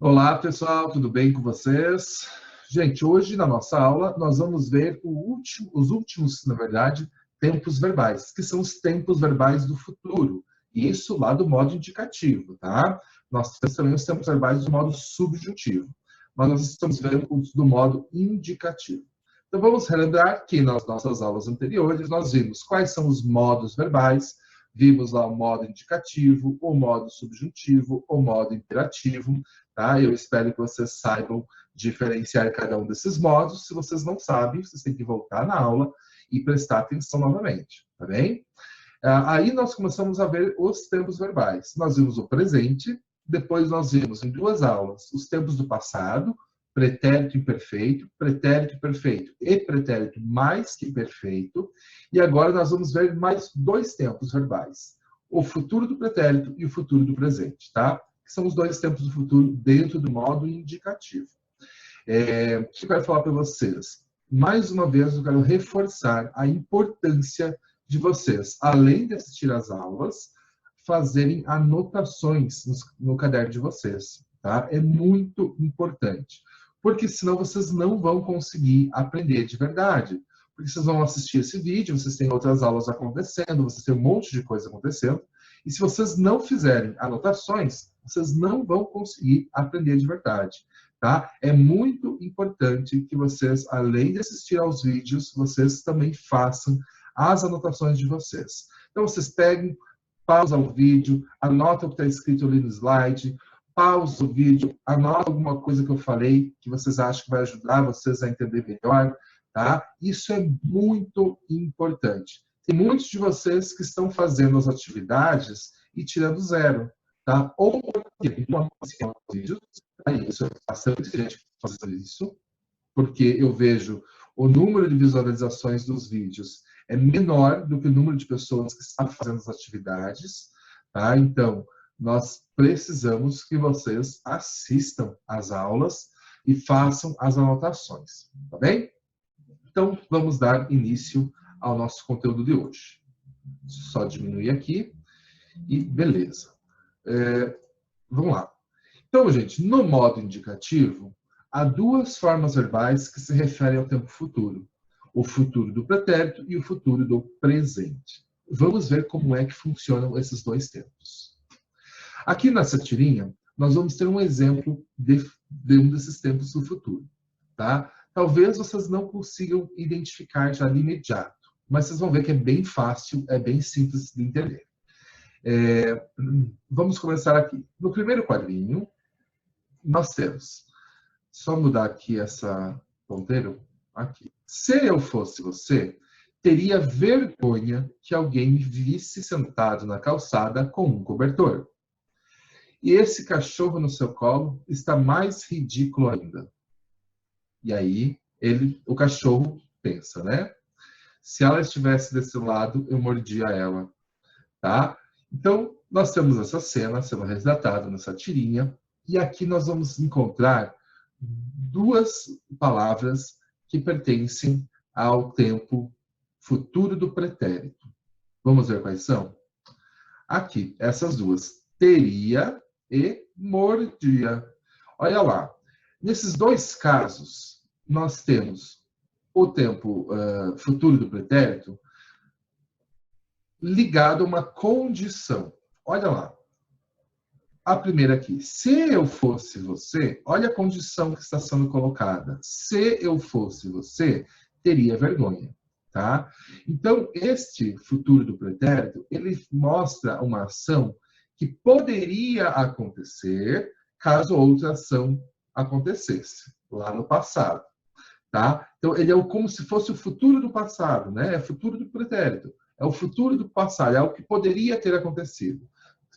Olá, pessoal, tudo bem com vocês? Gente, hoje na nossa aula nós vamos ver os últimos, na verdade, tempos verbais, que são os tempos verbais do futuro. Isso lá do modo indicativo, tá? Nós temos também os tempos verbais do modo subjuntivo, mas nós estamos vendo os do modo indicativo. Então vamos relembrar que nas nossas aulas anteriores nós vimos quais são os modos verbais, vimos lá o modo indicativo, o modo subjuntivo, o modo imperativo. Tá? Eu espero que vocês saibam diferenciar cada um desses modos. Se vocês não sabem, vocês têm que voltar na aula e prestar atenção novamente, tá bem? Aí nós começamos a ver os tempos verbais. Nós vimos o presente, depois nós vimos em duas aulas os tempos do passado, pretérito imperfeito, pretérito perfeito e pretérito mais que perfeito. E agora nós vamos ver mais dois tempos verbais, o futuro do pretérito e o futuro do presente, tá? Que são os dois tempos do futuro dentro do modo indicativo. O que eu quero falar para vocês? Mais uma vez, eu quero reforçar a importância de vocês, além de assistir às aulas, fazerem anotações no caderno de vocês, tá? É muito importante, porque senão vocês não vão conseguir aprender de verdade. Porque vocês vão assistir esse vídeo, vocês têm outras aulas acontecendo, vocês têm um monte de coisa acontecendo, e se vocês não fizerem anotações, vocês não vão conseguir aprender de verdade, tá? É muito importante que vocês, além de assistir aos vídeos, vocês também façam as anotações de vocês. Então, vocês peguem, pausa o vídeo, anota o que está escrito ali no slide, pausa o vídeo, anota alguma coisa que eu falei, que vocês acham que vai ajudar vocês a entender melhor, tá? Isso é muito importante. Tem muitos de vocês que estão fazendo as atividades e tirando zero, tá? Ou porque não assistem vídeos, isso é bastante gente fazendo isso, porque eu vejo o número de visualizações dos vídeos é menor do que o número de pessoas que estão fazendo as atividades, tá? Então, nós precisamos que vocês assistam às aulas e façam as anotações, tá bem? Então, vamos dar início ao nosso conteúdo de hoje. Só diminuir aqui e beleza. Vamos lá. Então, gente, no modo indicativo, há duas formas verbais que se referem ao tempo futuro. O futuro do pretérito e o futuro do presente. Vamos ver como é que funcionam esses dois tempos. Aqui nessa tirinha, nós vamos ter um exemplo de um desses tempos do futuro, tá? Talvez vocês não consigam identificar já de imediato, mas vocês vão ver que é bem fácil, é bem simples de entender. Vamos começar aqui. No primeiro quadrinho, nós temos, só mudar aqui essa ponteiro, aqui. Se eu fosse você, teria vergonha que alguém me visse sentado na calçada com um cobertor. E esse cachorro no seu colo está mais ridículo ainda. E aí, o cachorro pensa, né? Se ela estivesse desse lado, eu mordia ela, tá? Então, nós temos essa cena sendo retratada nessa tirinha, e aqui nós vamos encontrar duas palavras que pertencem ao tempo futuro do pretérito. Vamos ver quais são? Aqui, essas duas. Teria e mordia. Olha lá. Nesses dois casos, nós temos o tempo futuro do pretérito ligado a uma condição. Olha lá. A primeira aqui. Se eu fosse você, olha a condição que está sendo colocada. Se eu fosse você, teria vergonha. Tá? Então, este futuro do pretérito, ele mostra uma ação que poderia acontecer caso outra ação acontecesse, lá no passado. Tá? Então, ele é como se fosse o futuro do passado, né? É o futuro do pretérito. É o futuro do passado, é o que poderia ter acontecido.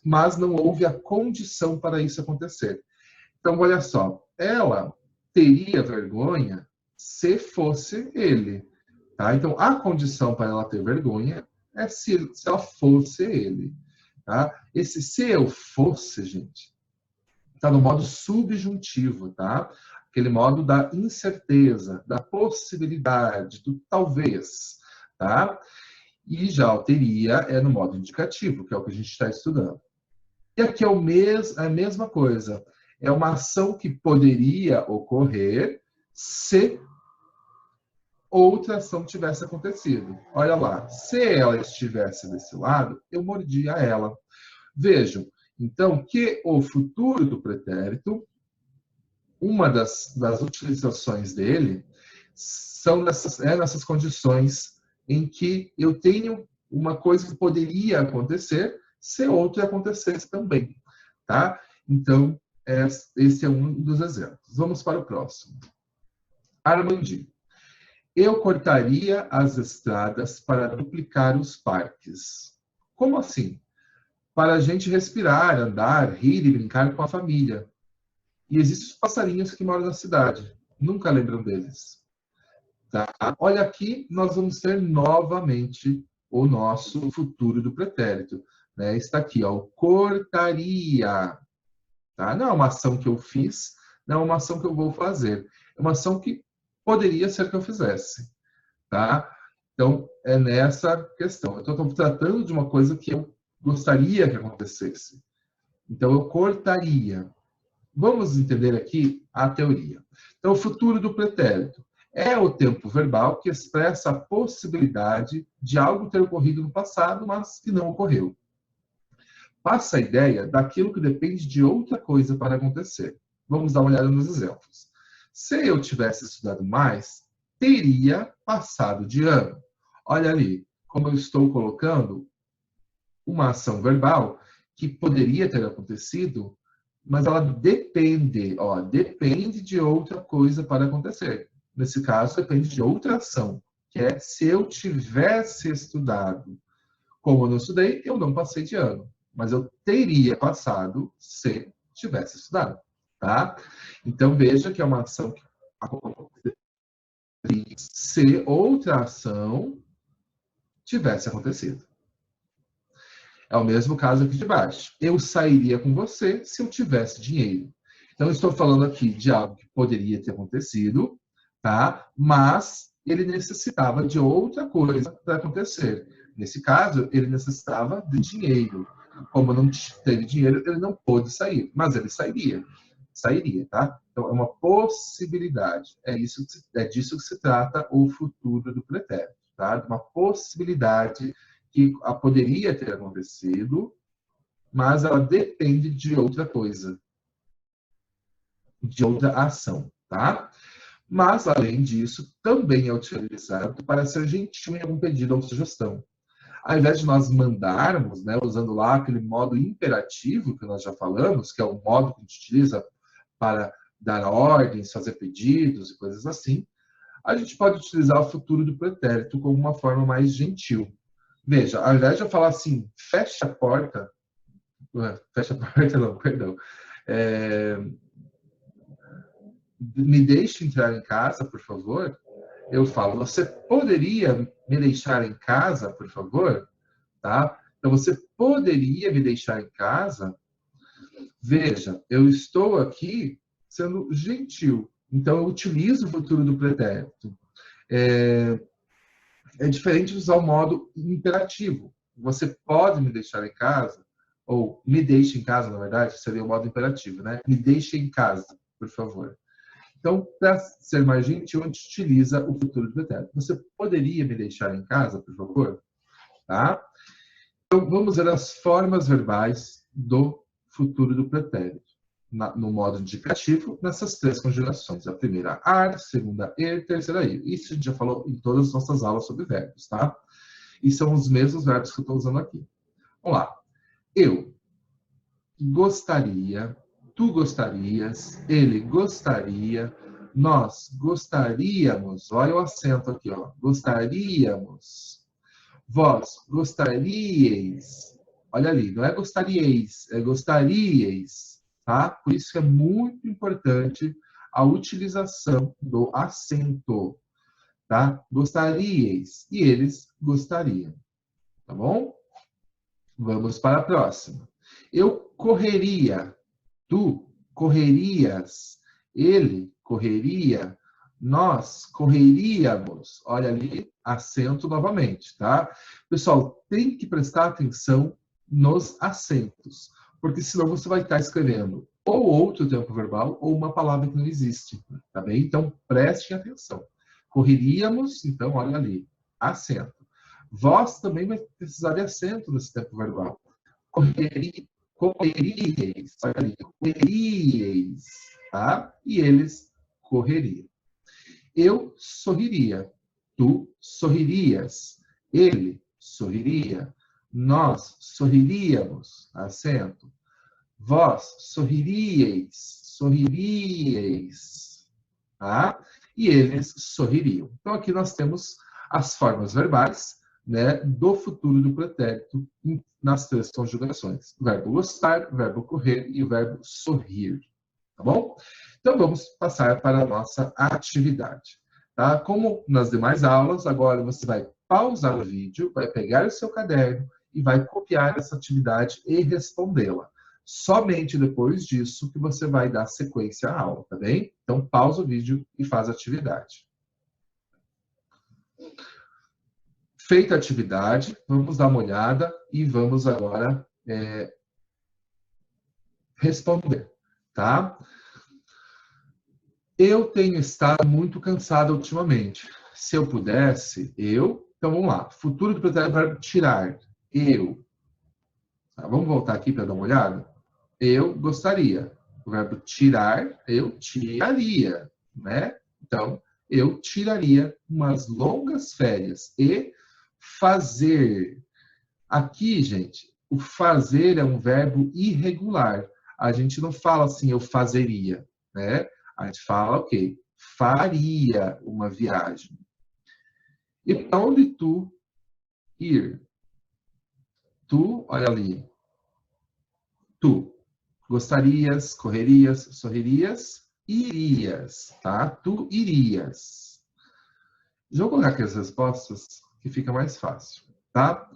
Mas não houve a condição para isso acontecer. Então, olha só. Ela teria vergonha se fosse ele. Tá? Então, a condição para ela ter vergonha é se ela fosse ele. Tá? Esse se eu fosse, gente, está no modo subjuntivo, tá? Aquele modo da incerteza, da possibilidade, do talvez, tá? E já o teria é no modo indicativo, que é o que a gente está estudando. E aqui é a mesma coisa. É uma ação que poderia ocorrer se outra ação tivesse acontecido. Olha lá, se ela estivesse desse lado, eu mordia ela. Vejam, então, que o futuro do pretérito, uma das utilizações dele, são nessas condições em que eu tenho uma coisa que poderia acontecer se outra acontecesse também. Tá? Então, esse é um dos exemplos. Vamos para o próximo. Armandinho. Eu cortaria as estradas para duplicar os parques. Como assim? Para a gente respirar, andar, rir e brincar com a família. E existem os passarinhos que moram na cidade. Nunca lembram deles. Tá? Olha aqui, nós vamos ter novamente o nosso futuro do pretérito. Né? Está aqui, ó, cortaria. Tá? Não é uma ação que eu fiz, não é uma ação que eu vou fazer. É uma ação que poderia ser que eu fizesse. Tá? Então, é nessa questão. Eu estou tratando de uma coisa que eu gostaria que acontecesse. Então, eu cortaria. Vamos entender aqui a teoria. Então, o futuro do pretérito é o tempo verbal que expressa a possibilidade de algo ter ocorrido no passado, mas que não ocorreu. Passa a ideia daquilo que depende de outra coisa para acontecer. Vamos dar uma olhada nos exemplos. Se eu tivesse estudado mais, teria passado de ano. Olha ali, como eu estou colocando uma ação verbal que poderia ter acontecido, mas ela depende, depende de outra coisa para acontecer. Nesse caso, depende de outra ação, que é se eu tivesse estudado. Como eu não estudei, eu não passei de ano, mas eu teria passado se tivesse estudado, tá? Então, veja que é uma ação que aconteceria se outra ação tivesse acontecido. É o mesmo caso aqui de baixo. Eu sairia com você se eu tivesse dinheiro. Então, eu estou falando aqui de algo que poderia ter acontecido, tá? Mas ele necessitava de outra coisa para acontecer. Nesse caso, ele necessitava de dinheiro. Como não teve dinheiro, ele não pôde sair, mas ele sairia. Sairia, tá? Então, é uma possibilidade. É disso que se trata o futuro do pretérito, tá? De uma possibilidade que poderia ter acontecido, mas ela depende de outra coisa, de outra ação, tá? Mas, além disso, também é utilizado para ser gentil em algum pedido ou sugestão. Ao invés de nós mandarmos, né, usando lá aquele modo imperativo que nós já falamos, que é o modo que a gente utiliza para dar ordens, fazer pedidos e coisas assim, a gente pode utilizar o futuro do pretérito como uma forma mais gentil. Veja, ao invés de eu falar assim, fecha a porta não, perdão, me deixe entrar em casa, por favor, eu falo, você poderia me deixar em casa, por favor? Tá? Então, você poderia me deixar em casa? Veja, eu estou aqui sendo gentil. Então, eu utilizo o futuro do pretérito. É diferente de usar o modo imperativo. Você pode me deixar em casa? Ou me deixe em casa, na verdade, seria o modo imperativo, né? Me deixe em casa, por favor. Então, para ser mais gentil, a gente utiliza o futuro do pretérito. Você poderia me deixar em casa, por favor? Tá? Então, vamos ver as formas verbais do futuro do pretérito. No modo indicativo, nessas três conjugações. A primeira, ar, a segunda, er, terceira, ir. Isso a gente já falou em todas as nossas aulas sobre verbos, tá? E são os mesmos verbos que eu estou usando aqui. Vamos lá. Eu gostaria, tu gostarias, ele gostaria, nós gostaríamos, olha o acento aqui, ó, gostaríamos, vós gostaríeis, olha ali, não é gostaríeis, é gostaríeis, tá? Por isso que é muito importante a utilização do acento, tá? Gostaríeis, e eles gostariam, tá bom? Vamos para a próxima. Eu correria, tu correrias, ele correria, nós correríamos. Olha ali, acento novamente, tá? Pessoal, tem que prestar atenção nos acentos, porque senão você vai estar escrevendo ou outro tempo verbal, ou uma palavra que não existe, tá bem? Então, prestem atenção. Correríamos, então, olha ali, acento. Vós também vai precisar de acento nesse tempo verbal. Correríeis, olha ali, correríeis, tá? E eles correriam. Eu sorriria, tu sorririas, ele sorriria, nós sorriríamos, acento. Vós sorriríeis, tá? E eles sorririam. Então, aqui nós temos as formas verbais, né, do futuro do pretérito nas três conjugações. O verbo gostar, o verbo correr e o verbo sorrir. Tá bom? Então, vamos passar para a nossa atividade. Tá? Como nas demais aulas, agora você vai pausar o vídeo, vai pegar o seu caderno e vai copiar essa atividade e respondê-la. Somente depois disso que você vai dar sequência à aula, tá bem? Então, pausa o vídeo e faz a atividade. Feita a atividade, vamos dar uma olhada e vamos agora responder, tá? Eu tenho estado muito cansado ultimamente. Se eu pudesse, eu... Então, vamos lá. Futuro do pretérito verbo tirar. Eu. Tá, vamos voltar aqui para dar uma olhada? Eu gostaria. O verbo tirar, eu tiraria, né? Então, eu tiraria umas longas férias. E fazer. Aqui, gente, o fazer é um verbo irregular. A gente não fala assim, eu fazeria, né? A gente fala, ok, faria uma viagem. E para onde tu ir? Tu, olha ali. Tu gostarias, correrias, sorririas, irias, tá? Tu irias. Deixa eu colocar aqui as respostas, que fica mais fácil, tá?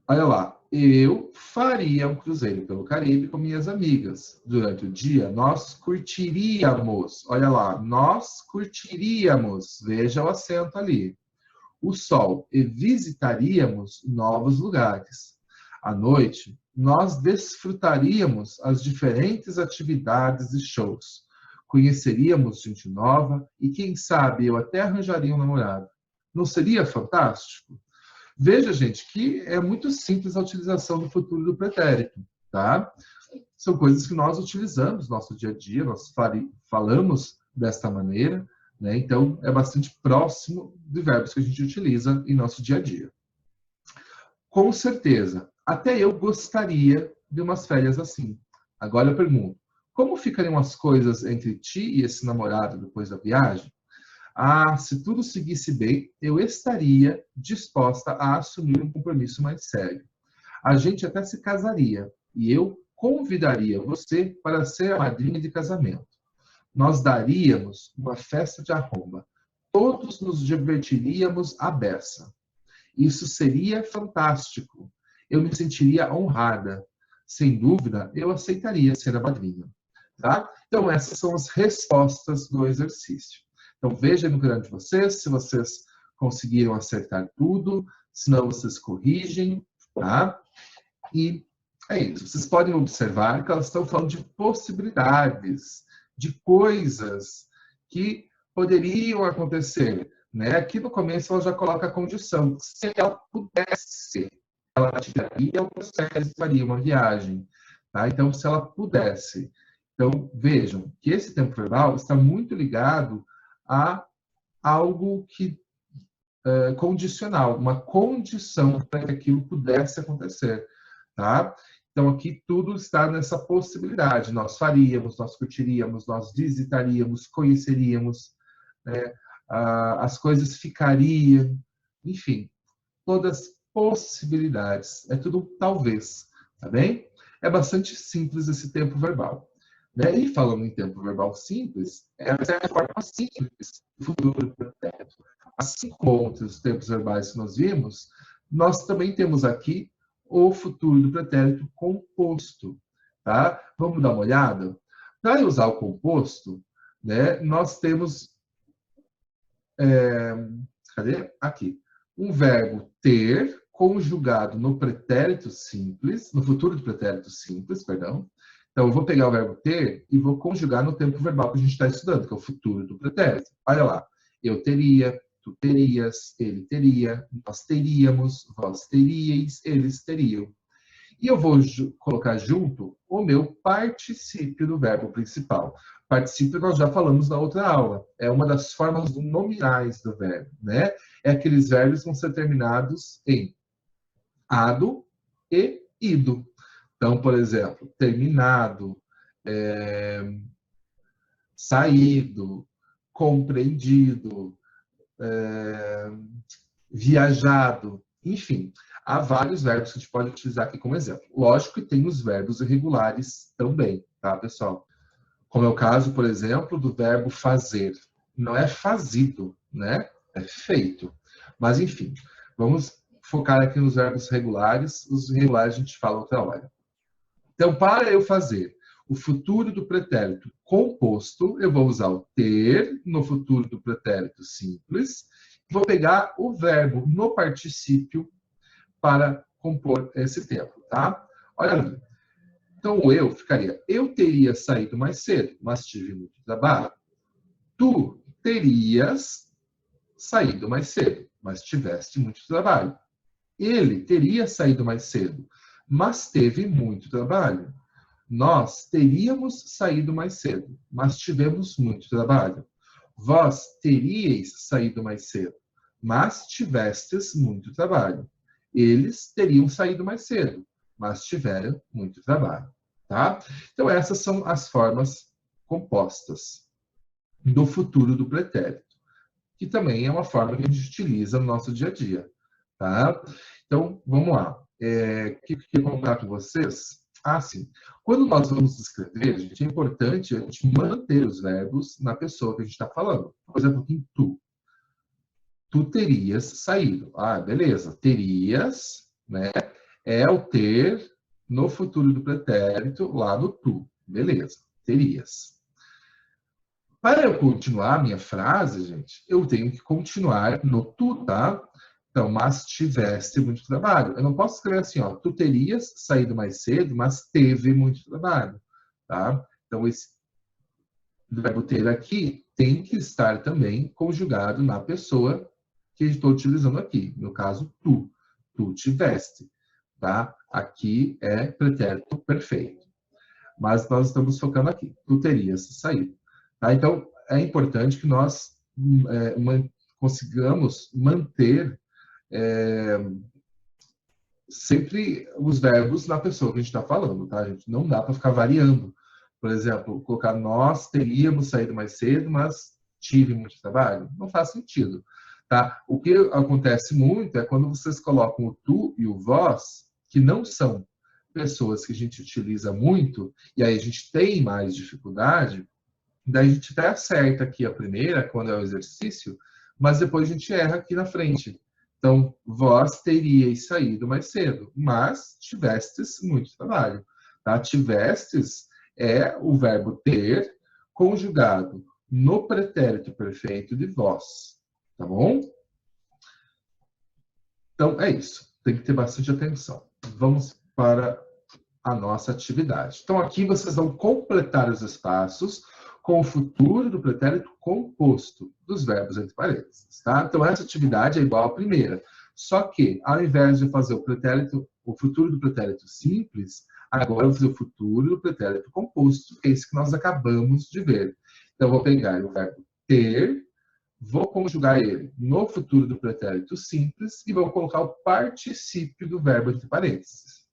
Olha lá. Eu faria um cruzeiro pelo Caribe com minhas amigas. Durante o dia, nós curtiríamos. Olha lá, nós curtiríamos. Veja o acento ali. O sol e visitaríamos novos lugares. À noite, nós desfrutaríamos as diferentes atividades e shows. Conheceríamos gente nova e, quem sabe, eu até arranjaria um namorado. Não seria fantástico? Veja, gente, que é muito simples a utilização do futuro do pretérito, tá? São coisas que nós utilizamos no nosso dia a dia, nós falamos desta maneira, né? Então, é bastante próximo de verbos que a gente utiliza em nosso dia a dia. Com certeza, até eu gostaria de umas férias assim. Agora eu pergunto, como ficariam as coisas entre ti e esse namorado depois da viagem? Ah, se tudo seguisse bem, eu estaria disposta a assumir um compromisso mais sério. A gente até se casaria e eu convidaria você para ser a madrinha de casamento. Nós daríamos uma festa de arromba. Todos nos divertiríamos à beça. Isso seria fantástico. Eu me sentiria honrada. Sem dúvida, eu aceitaria ser a madrinha. Tá? Então, essas são as respostas do exercício. Então, vejam no caderno de vocês, se vocês conseguiram acertar tudo, se não, vocês corrigem, tá? E é isso. Vocês podem observar que elas estão falando de possibilidades, de coisas que poderiam acontecer, né? Aqui no começo ela já coloca a condição. Se ela pudesse, ela tiraria o processo e faria uma viagem, tá? Então, se ela pudesse. Então, vejam que esse tempo verbal está muito ligado a algo que condicional, uma condição para que aquilo pudesse acontecer, tá? Então, aqui tudo está nessa possibilidade. Nós faríamos, nós curtiríamos, nós visitaríamos, conheceríamos, né? As coisas ficariam, enfim, todas possibilidades. É tudo talvez, tá bem? É bastante simples esse tempo verbal. Né? E falando em tempo verbal simples, essa é a forma simples do futuro pretérito. Assim como outros tempos verbais que nós vimos, nós também temos aqui o futuro do pretérito composto. Tá? Vamos dar uma olhada? Para usar o composto, né, nós temos... cadê? Aqui. Um verbo ter conjugado no pretérito simples, no futuro do pretérito simples, perdão. Então, eu vou pegar o verbo ter e vou conjugar no tempo verbal que a gente está estudando, que é o futuro do pretérito. Olha lá. Eu teria, tu terias, ele teria, nós teríamos, vós teríeis, eles teriam. E eu vou colocar junto o meu particípio do verbo principal. Particípio nós já falamos na outra aula. É uma das formas nominais do verbo, né? É aqueles verbos que vão ser terminados em ado e ido. Então, por exemplo, terminado, saído, compreendido, viajado, enfim. Há vários verbos que a gente pode utilizar aqui como exemplo. Lógico que tem os verbos irregulares também, tá, pessoal? Como é o caso, por exemplo, do verbo fazer. Não é fazido, né? É feito. Mas, enfim, vamos focar aqui nos verbos regulares. Os irregulares a gente fala outra hora. Então, para eu fazer o futuro do pretérito composto, eu vou usar o ter no futuro do pretérito simples. Vou pegar o verbo no particípio para compor esse tempo, tá? Olha ali. Então, o eu ficaria, eu teria saído mais cedo, mas tive muito trabalho. Tu terias saído mais cedo, mas tiveste muito trabalho. Ele teria saído mais cedo, mas teve muito trabalho. Nós teríamos saído mais cedo, mas tivemos muito trabalho. Vós teríeis saído mais cedo, mas tivestes muito trabalho. Eles teriam saído mais cedo, mas tiveram muito trabalho. Tá? Então, essas são as formas compostas do futuro do pretérito, que também é uma forma que a gente utiliza no nosso dia a dia. Tá? Então, vamos lá. O que eu queria contar com vocês? Sim. Quando nós vamos escrever, gente, é importante a gente manter os verbos na pessoa que a gente está falando. Por exemplo, aqui em tu. Tu terias saído. Beleza. Terias, né? É o ter no futuro do pretérito lá no tu. Beleza. Terias. Para eu continuar a minha frase, gente, eu tenho que continuar no tu, tá? Então, mas tiveste muito trabalho. Eu não posso escrever assim, ó, tu terias saído mais cedo, mas teve muito trabalho, tá? Então, esse verbo ter aqui tem que estar também conjugado na pessoa que eu estou utilizando aqui. No caso, tu. Tu tiveste, tá? Aqui é pretérito perfeito. Mas nós estamos focando aqui. Tu terias saído. Tá? Então, é importante que nós consigamos manter sempre os verbos na pessoa que a gente está falando, tá, gente? Não dá para ficar variando. Por exemplo, colocar nós teríamos saído mais cedo, mas tive muito trabalho. Não faz sentido, tá? O que acontece muito é quando vocês colocam o tu e o vós, que não são pessoas que a gente utiliza muito, e aí a gente tem mais dificuldade, daí a gente até acerta aqui a primeira, quando é o exercício, mas depois a gente erra aqui na frente. Então, vós teríeis saído mais cedo, mas tivestes muito trabalho. Tá? Tivestes é o verbo ter conjugado no pretérito perfeito de vós. Tá bom? Então, é isso. Tem que ter bastante atenção. Vamos para a nossa atividade. Então, aqui vocês vão completar os espaços com o futuro do pretérito composto dos verbos entre parênteses, tá? Então, essa atividade é igual à primeira. Só que, ao invés de fazer o futuro do pretérito simples, agora eu vou fazer o futuro do pretérito composto, que é esse que nós acabamos de ver. Então, eu vou pegar o verbo ter, vou conjugar ele no futuro do pretérito simples e vou colocar o particípio do verbo entre parênteses.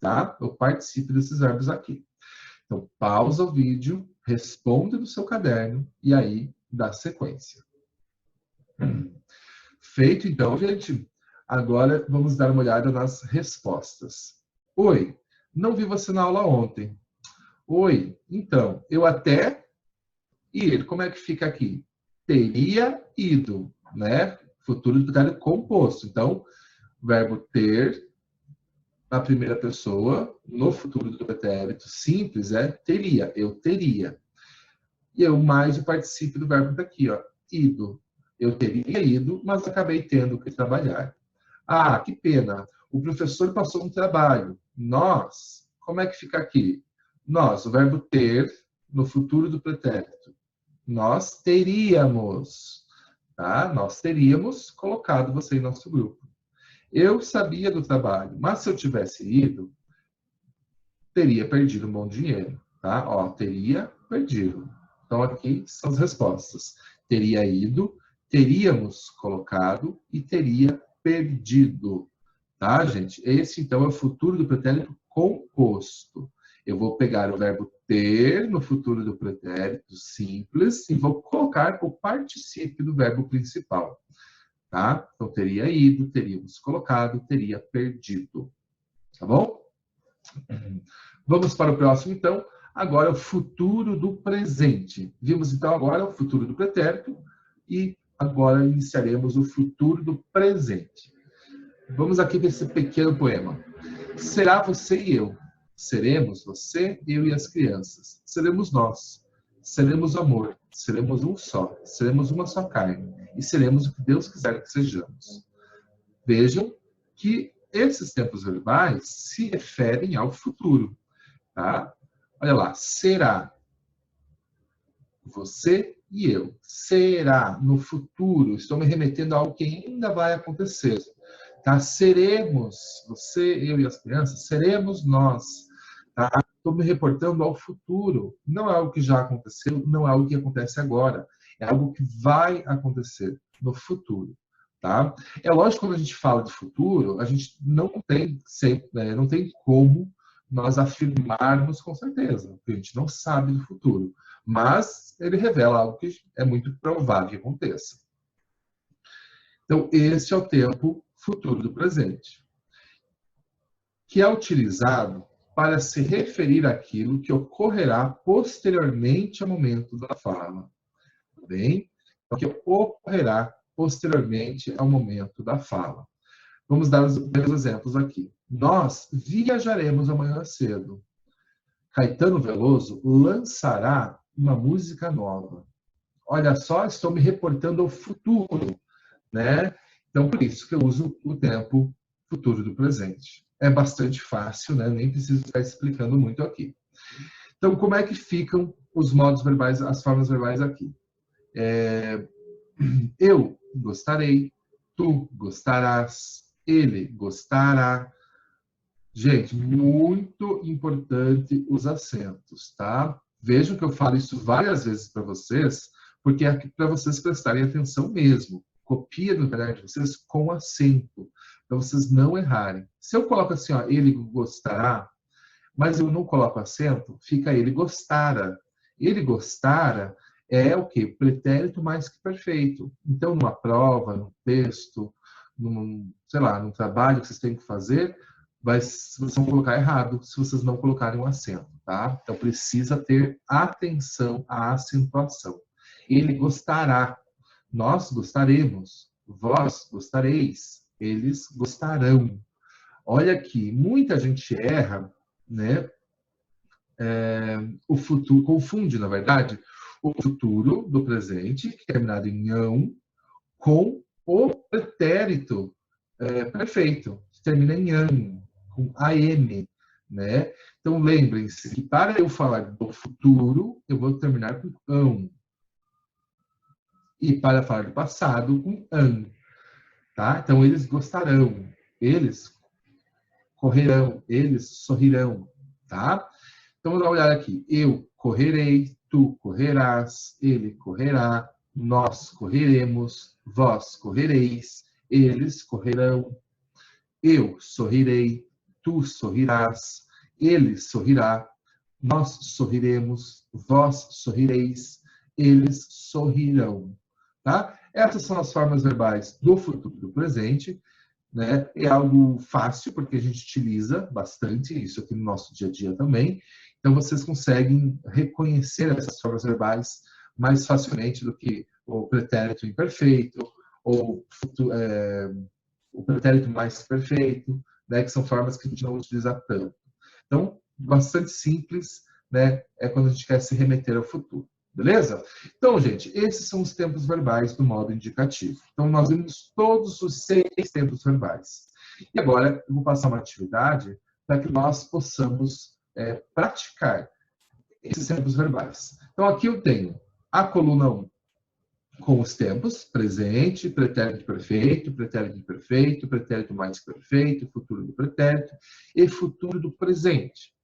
Tá? Eu participo desses verbos aqui. Então, pausa o vídeo, responde no seu caderno e aí dá sequência. Feito, então, gente, agora vamos dar uma olhada nas respostas. Oi, não vi você na aula ontem. Oi, então, eu até ir. Como é que fica aqui? Teria ido, né? Futuro do pretérito composto. Então, o verbo ter na primeira pessoa, no futuro do pretérito simples, é teria, eu teria. E eu mais o particípio do verbo daqui, ó, ido. Eu teria ido, mas acabei tendo que trabalhar. Ah, que pena, o professor passou um trabalho. Nós, como é que fica aqui? Nós, o verbo ter, no futuro do pretérito. Nós teríamos, tá? Nós teríamos colocado você em nosso grupo. Eu sabia do trabalho, mas se eu tivesse ido, teria perdido um bom dinheiro, tá? Ó, teria perdido. Então, aqui são as respostas. Teria ido, teríamos colocado e teria perdido, tá, gente? Esse, então, é o futuro do pretérito composto. Eu vou pegar o verbo ter no futuro do pretérito simples e vou colocar o particípio do verbo principal, tá? Então, teria ido, teríamos colocado, teria perdido, tá bom? Vamos para o próximo, então. Agora, o futuro do presente. Vimos, então, agora o futuro do pretérito e agora iniciaremos o futuro do presente. Vamos aqui para esse pequeno poema. Será você e eu. Seremos você, eu e as crianças. Seremos nós. Seremos amor. Seremos um só. Seremos uma só carne. E seremos o que Deus quiser que sejamos. Vejam que esses tempos verbais se referem ao futuro. Tá? Olha lá, será você e eu. Será no futuro. Estou me remetendo a algo que ainda vai acontecer. Tá? Seremos, você, eu e as crianças, seremos nós. Tá? Estou me reportando ao futuro. Não é algo que já aconteceu, não é algo que acontece agora. É algo que vai acontecer no futuro. Tá? É lógico que quando a gente fala de futuro, a gente não tem, não tem como nós afirmarmos com certeza, porque a gente não sabe do futuro. Mas ele revela algo que é muito provável que aconteça. Então, esse é o tempo futuro do presente, que é utilizado para se referir àquilo que ocorrerá posteriormente ao momento da fala. Tá bem? Então, que ocorrerá posteriormente ao momento da fala. Vamos dar os exemplos aqui. Nós viajaremos amanhã cedo. Caetano Veloso lançará uma música nova. Olha só, estou me reportando ao futuro, né? Então, por isso que eu uso o tempo futuro do presente. É bastante fácil, né? Nem preciso ficar explicando muito aqui. Então, como é que ficam os modos verbais, as formas verbais aqui? Eu gostarei, tu gostarás, ele gostará. Gente, muito importante os acentos, tá? Vejam que eu falo isso várias vezes para vocês, porque é para vocês prestarem atenção mesmo. Copia no caderno de vocês com acento, para vocês não errarem. Se eu coloco assim, ó, ele gostará, mas eu não coloco acento, fica ele gostara. Ele gostara é o quê? Pretérito mais que perfeito. Então, numa prova, num texto, sei lá, num trabalho que vocês têm que fazer, vocês vão colocar errado se vocês não colocarem um acento, tá? Então, precisa ter atenção à acentuação. Ele gostará. Nós gostaremos. Vós gostareis. Eles gostarão. Olha aqui, muita gente erra, né? O futuro, confunde, na verdade, o futuro do presente, que é terminado em ão, com o pretérito perfeito, que termina em an, com am, né? Então, lembrem-se que para eu falar do futuro, eu vou terminar com ão. E para falar do passado, com an. Tá? Então, eles gostarão, eles correrão, eles sorrirão, tá? Então, vamos dar uma olhada aqui. Eu correrei, tu correrás, ele correrá, nós correremos, vós correreis, eles correrão. Eu sorrirei, tu sorrirás, ele sorrirá, nós sorriremos, vós sorrireis, eles sorrirão. Tá? Essas são as formas verbais do futuro do presente. Né? É algo fácil, porque a gente utiliza bastante isso aqui no nosso dia a dia também. Então, vocês conseguem reconhecer essas formas verbais mais facilmente do que o pretérito imperfeito ou o pretérito mais perfeito, né? Que são formas que a gente não utiliza tanto. Então, bastante simples, né? É quando a gente quer se remeter ao futuro. Beleza? Então, gente, esses são os tempos verbais do modo indicativo. Então, nós vimos todos os 6 tempos verbais. E agora, eu vou passar uma atividade para que nós possamos praticar esses tempos verbais. Então, aqui eu tenho a coluna 1 com os tempos, presente, pretérito perfeito, pretérito imperfeito, pretérito mais que perfeito, futuro do pretérito e futuro do presente.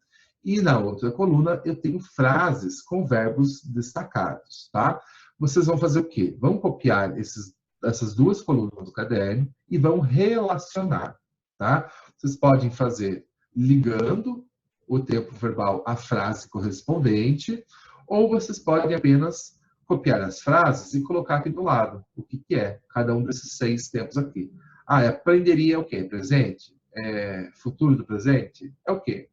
E na outra coluna eu tenho frases com verbos destacados, tá? Vocês vão fazer o quê? Vão copiar essas duas colunas do caderno e vão relacionar, tá? Vocês podem fazer ligando o tempo verbal à frase correspondente, ou vocês podem apenas copiar as frases e colocar aqui do lado o que é cada um desses 6 tempos aqui. Ah, aprenderia é o quê? Presente? Futuro do presente? É o quê?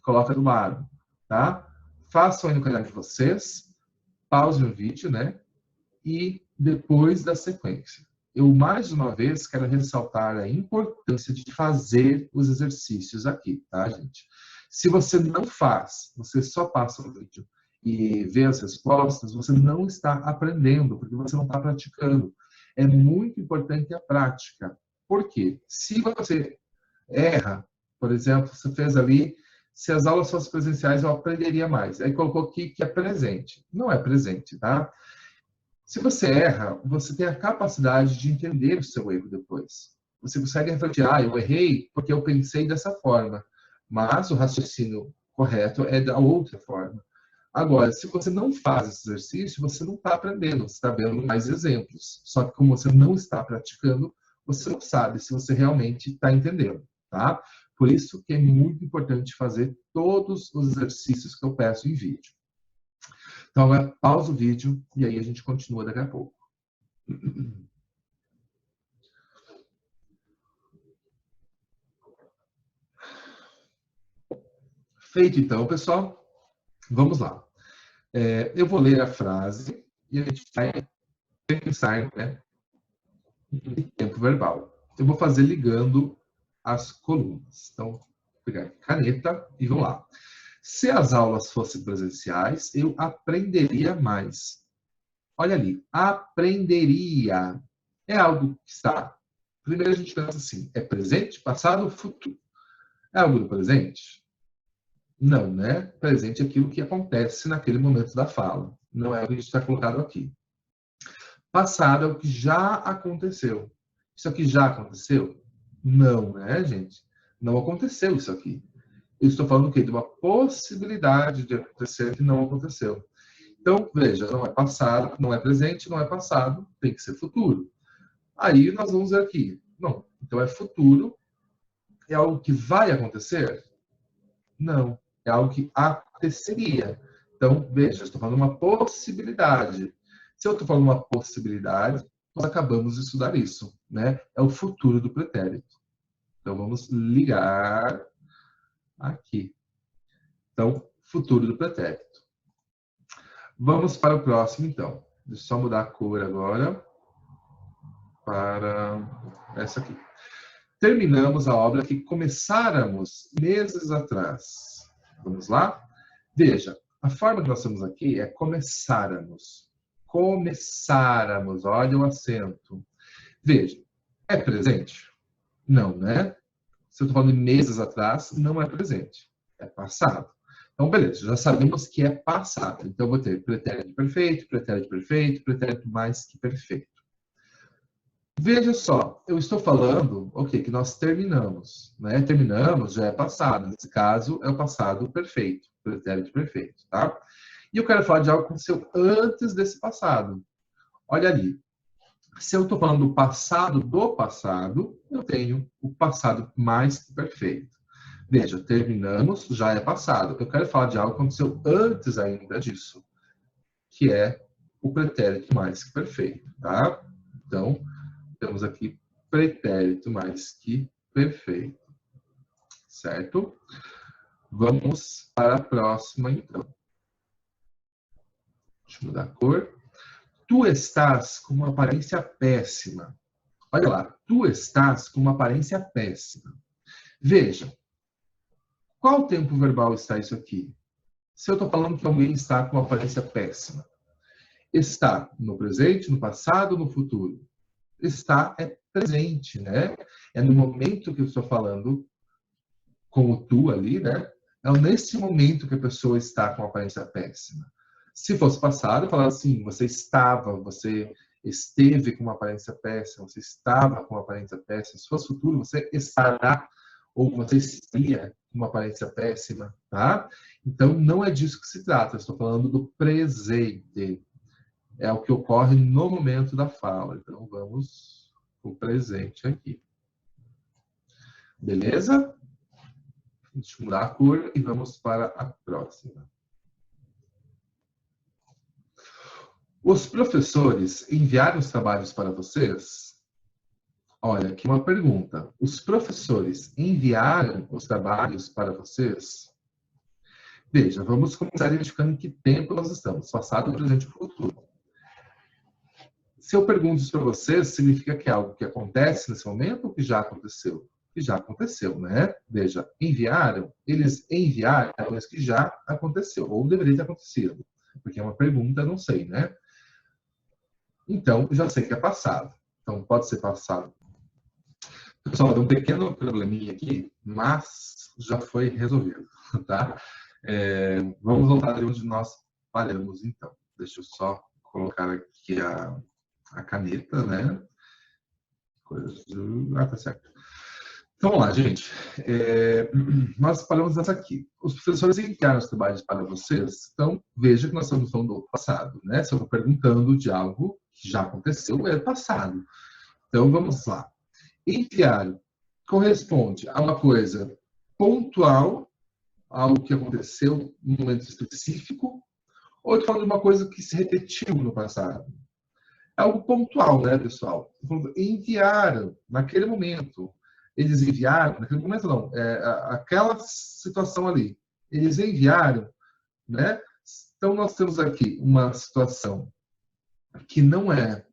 Coloca do lado, tá? Façam aí no caderno de vocês, pausem o vídeo, né? E depois da sequência. Eu, mais uma vez, quero ressaltar a importância de fazer os exercícios aqui, tá, gente? Se você não faz, você só passa o vídeo e vê as respostas, você não está aprendendo, porque você não está praticando. É muito importante a prática. Por quê? Se você erra, por exemplo, você fez ali, se as aulas fossem presenciais, eu aprenderia mais. Aí colocou aqui que é presente. Não é presente, tá? Se você erra, você tem a capacidade de entender o seu erro depois. Você consegue refletir, eu errei porque eu pensei dessa forma, mas o raciocínio correto é da outra forma. Agora, se você não faz esse exercício, você não está aprendendo, você está vendo mais exemplos. Só que como você não está praticando, você não sabe se você realmente está entendendo, tá? Por isso que é muito importante fazer todos os exercícios que eu peço em vídeo. Então, pausa o vídeo e aí a gente continua daqui a pouco. Feito então, pessoal, vamos lá. Eu vou ler a frase e a gente vai pensar, né, em tempo verbal. Eu vou fazer ligando as colunas. Então, vou pegar caneta e vamos lá. Se as aulas fossem presenciais, eu aprenderia mais. Olha ali, aprenderia. É algo que está. Primeiro a gente pensa assim, é presente, passado ou futuro? É algo do presente? Não, né? Presente é aquilo que acontece naquele momento da fala. Não é o que a gente está colocado aqui. Passado é o que já aconteceu. Isso aqui já aconteceu? Não, né, gente? Não aconteceu isso aqui. Eu estou falando o quê? De uma possibilidade de acontecer que não aconteceu. Então, veja, não é passado, não é presente, não é passado, tem que ser futuro. Aí nós vamos ver aqui. Não, então é futuro. É algo que vai acontecer? Não, é algo que aconteceria. Então, veja, eu estou falando uma possibilidade. Se eu estou falando uma possibilidade, nós acabamos de estudar isso, né? É o futuro do pretérito. Então, vamos ligar aqui. Então, futuro do pretérito. Vamos para o próximo, então. Deixa eu só mudar a cor agora para essa aqui. Terminamos a obra que começáramos meses atrás. Vamos lá? Veja, a forma que nós temos aqui é começáramos. Começáramos, olha o acento. Veja, é presente? Não, né? Se eu estou falando de meses atrás, não é presente. É passado. Então, beleza, já sabemos que é passado. Então, eu vou ter pretérito perfeito, pretérito mais que perfeito. Veja só, eu estou falando, ok, que nós terminamos, né? Terminamos já é passado. Nesse caso, é o passado perfeito, pretérito perfeito, tá? E eu quero falar de algo que aconteceu antes desse passado. Olha ali. Se eu estou falando do passado, eu tenho o passado mais que perfeito. Veja, terminamos, já é passado. Eu quero falar de algo que aconteceu antes ainda disso, que é o pretérito mais que perfeito, tá? Então, temos aqui pretérito mais que perfeito, certo? Vamos para a próxima, então. Deixa eu mudar a cor. Tu estás com uma aparência péssima. Olha lá, tu estás com uma aparência péssima. Veja, qual tempo verbal está isso aqui? Se eu estou falando que alguém está com uma aparência péssima, Está no presente, no passado, no futuro? Está é presente, né? É no momento que eu estou falando com o tu ali, né? É nesse momento que a pessoa está com aparência péssima. Se fosse passado, eu falava assim, você esteve com uma aparência péssima, você estava com uma aparência péssima. Se fosse futuro, você estará ou você estaria com uma aparência péssima, tá? Então, não é disso que se trata. Eu estou falando do presente. É o que ocorre no momento da fala. Então, vamos para o presente aqui. Beleza? Deixa eu mudar a cor e vamos para a próxima. Os professores enviaram os trabalhos para vocês? Olha, aqui uma pergunta. Os professores enviaram os trabalhos para vocês? Veja, vamos começar identificando em que tempo nós estamos. Passado, presente e futuro. Se eu pergunto isso para vocês, significa que é algo que acontece nesse momento ou que já aconteceu? Que já aconteceu, né? Veja, enviaram, eles enviaram coisa que já aconteceu, ou deveria ter acontecido. Porque é uma pergunta, não sei, né? Então, já sei que é passado. Então, pode ser passado. Pessoal, deu um pequeno probleminha aqui, mas já foi resolvido, tá? Vamos voltar de onde nós paramos, então. Deixa eu só colocar aqui a caneta, né? Tá certo. Então, vamos lá, gente. Nós paramos nessa aqui. Os professores enviaram os trabalhos para vocês, então veja que nós estamos falando do passado, né? Estamos perguntando de algo que já aconteceu, é passado. Então, vamos lá. Enviar corresponde a uma coisa pontual, algo que aconteceu num momento específico, ou de uma coisa que se repetiu no passado. É algo pontual, né, pessoal? Enviaram naquele momento. Eles enviaram, naquele momento não, aquela situação ali. Eles enviaram, né? Então, nós temos aqui uma situação que não é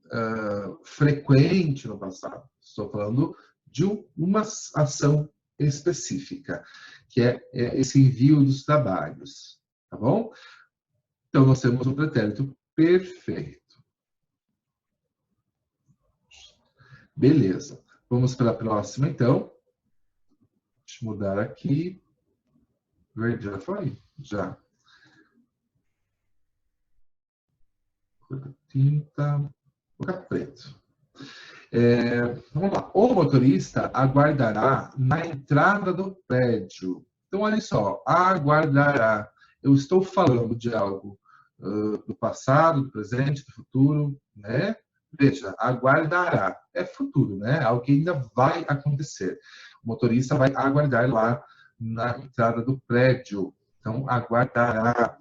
frequente no passado. Estou falando de uma ação específica, que é esse envio dos trabalhos, tá bom? Então, nós temos um pretérito perfeito. Beleza. Vamos para a próxima, então. Deixa eu mudar aqui. Verde já foi? Já. Tinta. Vou colocar preto. Vamos lá. O motorista aguardará na entrada do prédio. Então, olha só. Aguardará. Eu estou falando de algo do passado, do presente, do futuro, né? Veja, aguardará. É futuro, né? Algo que ainda vai acontecer. O motorista vai aguardar lá na entrada do prédio. Então, aguardará.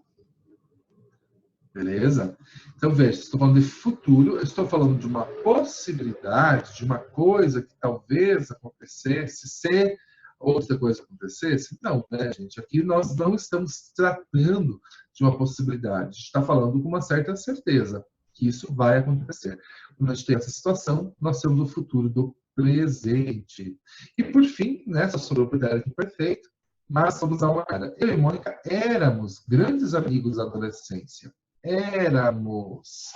Beleza? Então, veja, estou falando de futuro, eu estou falando de uma possibilidade, de uma coisa que talvez acontecesse, se outra coisa acontecesse. Não, né, gente? Aqui nós não estamos tratando de uma possibilidade. A gente está falando com uma certa certeza que isso vai acontecer. Quando a gente tem essa situação, nós temos o futuro do presente. E, por fim, né, só sobrou o pretérito imperfeito, mas vamos dar uma olhada. Eu e Mônica éramos grandes amigos da adolescência. Éramos.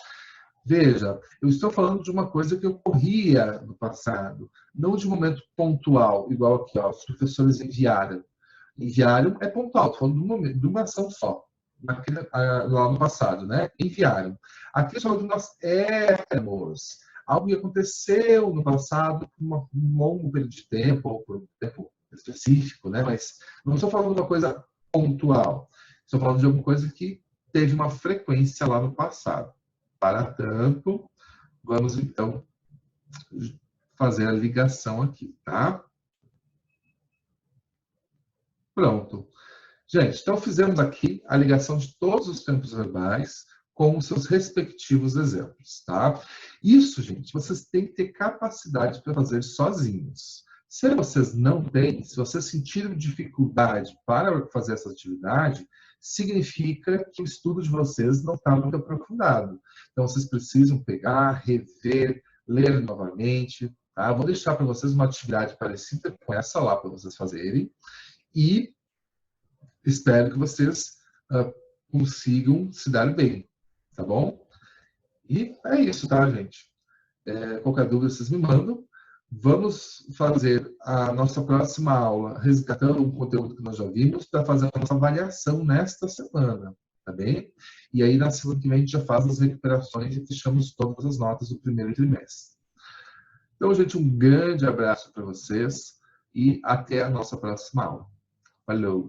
Veja, eu estou falando de uma coisa que ocorria no passado, não de um momento pontual, igual aqui, ó, os professores enviaram. Enviaram é pontual, estou falando de, momento, de uma ação só, lá no passado, né? Enviaram. Aqui eu estou falando de nós éramos. Algo que aconteceu no passado por um longo período de tempo, ou por um tempo específico, né? Mas não estou falando de uma coisa pontual. Estou falando de alguma coisa que teve uma frequência lá no passado. Para tanto, vamos então fazer a ligação aqui, tá? Pronto. Gente, então fizemos aqui a ligação de todos os tempos verbais com os seus respectivos exemplos, tá? Isso, gente, vocês têm que ter capacidade para fazer sozinhos. Se vocês não têm, se vocês sentirem dificuldade para fazer essa atividade, significa que o estudo de vocês não está muito aprofundado. Então, vocês precisam pegar, rever, ler novamente, tá? Vou deixar para vocês uma atividade parecida com essa lá para vocês fazerem e espero que vocês consigam se dar bem, tá bom? E é isso, tá, gente? Qualquer dúvida vocês me mandam. Vamos fazer a nossa próxima aula resgatando um conteúdo que nós já vimos para fazer a nossa avaliação nesta semana, tá bem? E aí, na semana que vem, a gente já faz as recuperações e fechamos todas as notas do primeiro trimestre. Então, gente, um grande abraço para vocês e até a nossa próxima aula. Falou!